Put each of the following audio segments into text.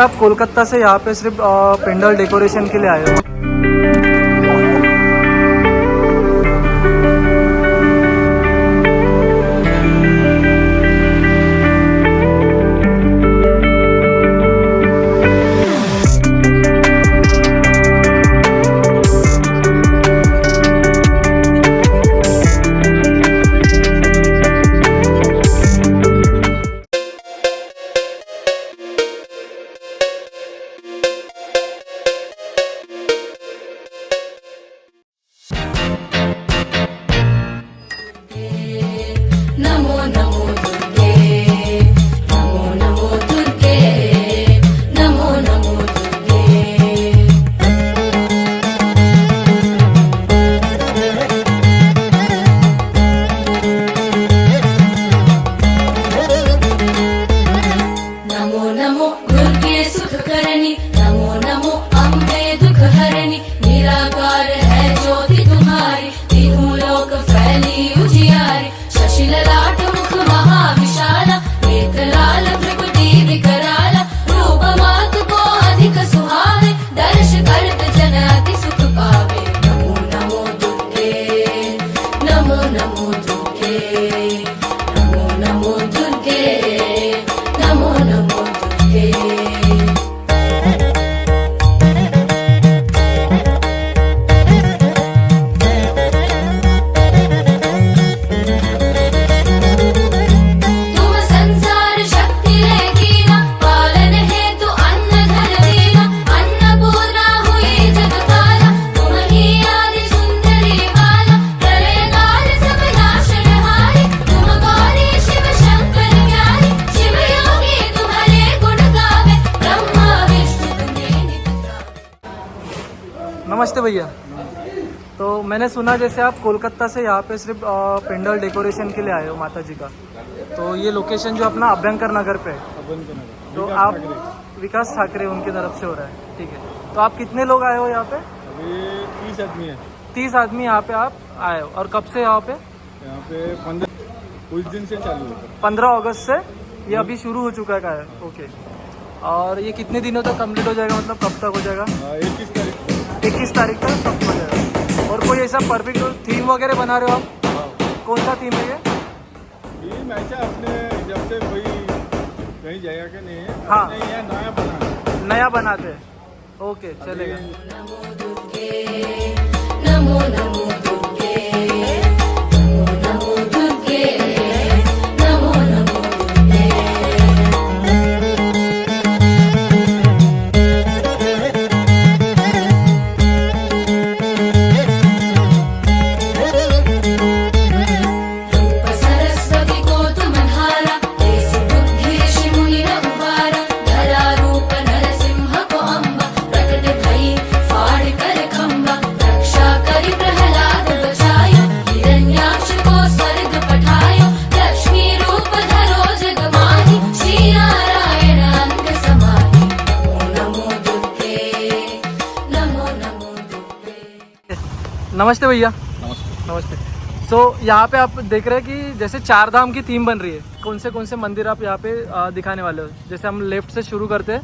आप कोलकाता से यहाँ पे सिर्फ पेंडल डेकोरेशन के लिए आए हो? नमस्ते भैया। तो मैंने सुना जैसे आप कोलकाता से यहाँ पे सिर्फ पेंडल डेकोरेशन के लिए आए हो माता जी का, तो ये लोकेशन जो अपना अभ्यंकर नगर पे है, तो आप विकास ठाकरे उनकी तरफ से हो रहा है, ठीक है। तो आप कितने लोग आए हो यहाँ पे? अभी 30 आदमी है। 30 आदमी यहाँ पे आप आए हो। और कब से यहाँ पे? यहाँ पे 15 कुछ दिन से चालू है। 15 अगस्त से ये अभी शुरू हो चुका है। ओके। और ये कितने दिनों तक कंप्लीट हो जाएगा, मतलब कब तक हो जाएगा? 21 तारीख तक सब हो जाएगा। और कोई ऐसा परफेक्ट थीम वगैरह बना रहे हो आप? कौन सा थीम है ये? थीम ऐसा अपने जब से कोई कहीं जाएगा कि नहीं है। हाँ, नया बनाते हैं। ओके, चलेगा। नमस्ते भैया। नमस्ते। सो यहाँ पे आप देख रहे हैं कि जैसे 4 धाम की थीम बन रही है। कौन से मंदिर आप यहाँ पे दिखाने वाले हो? जैसे हम लेफ्ट से शुरू करते हैं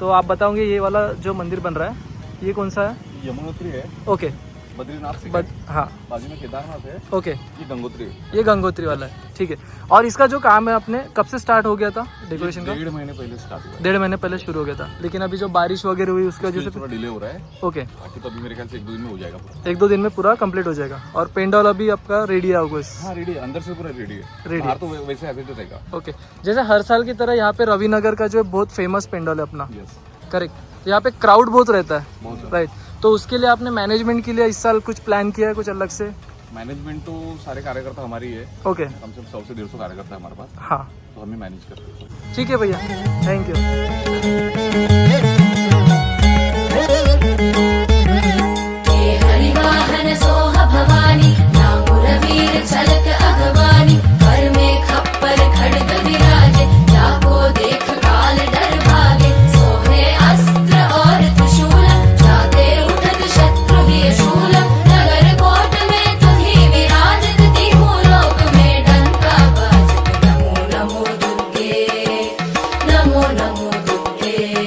तो आप बताओगे ये वाला जो मंदिर बन रहा है ये कौन सा है? यमुनोत्री है। ओके। बद्रीनाथ हाँ, बाजू में केदारनाथ है। ओके। ये गंगोत्री है। ये गंगोत्री वाला है, ठीक है। और इसका जो काम है अपने कब से स्टार्ट हो गया था डेकोरेशन का? 1.5 महीने पहले स्टार्ट हुआ। 1.5 महीने पहले शुरू हो गया था, लेकिन अभी जो बारिश वगैरह हुई उसकी वजह से थोड़ा डिले हो रहा है। ओके। बाकी तो अभी मेरे ख्याल से 1-2 दिन में हो जाएगा। 1-2 दिन में पूरा कंप्लीट हो जाएगा। और पेंडल अभी आपका रेडी है? हाँ, रेडी है। अंदर से पूरा रेडी है। रेडी बाहर तो वैसे ऐसे तो रहेगा। ओके। जैसे हर साल की तरह यहाँ पे रविनगर का जो बहुत फेमस पेंडल है अपना, करेक्ट। यहाँ पे क्राउड बहुत रहता है, राइट। तो उसके लिए आपने मैनेजमेंट के लिए इस साल कुछ प्लान किया है, कुछ अलग से? मैनेजमेंट तो सारे कार्यकर्ता हमारी है। ओके। कम से कम 100 से 150 कार्यकर्ता है हमारे पास। हाँ, तो हमें मैनेज करते हैं। ठीक है भैया, थैंक यू। हरिवाहन सोह भवानी नामुरवीर झलक अगवानी पर में खप्पर खड़ग विराजे जाको देख काल डर भागे सोहे अस्त्र और त्रिशूल जाते उठत शत्रु भी शूल नगर कोट में तुही विराजत तीहू लोक में डंका बाजत नमो नमो दुर्गे नमो नमो दुर्गे।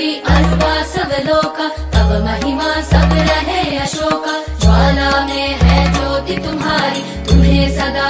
पृथ्वी अरुवा सब लोका तब महिमा सब रहे अशोका ज्वाला में है ज्योति तुम्हारी तुम्हें सदा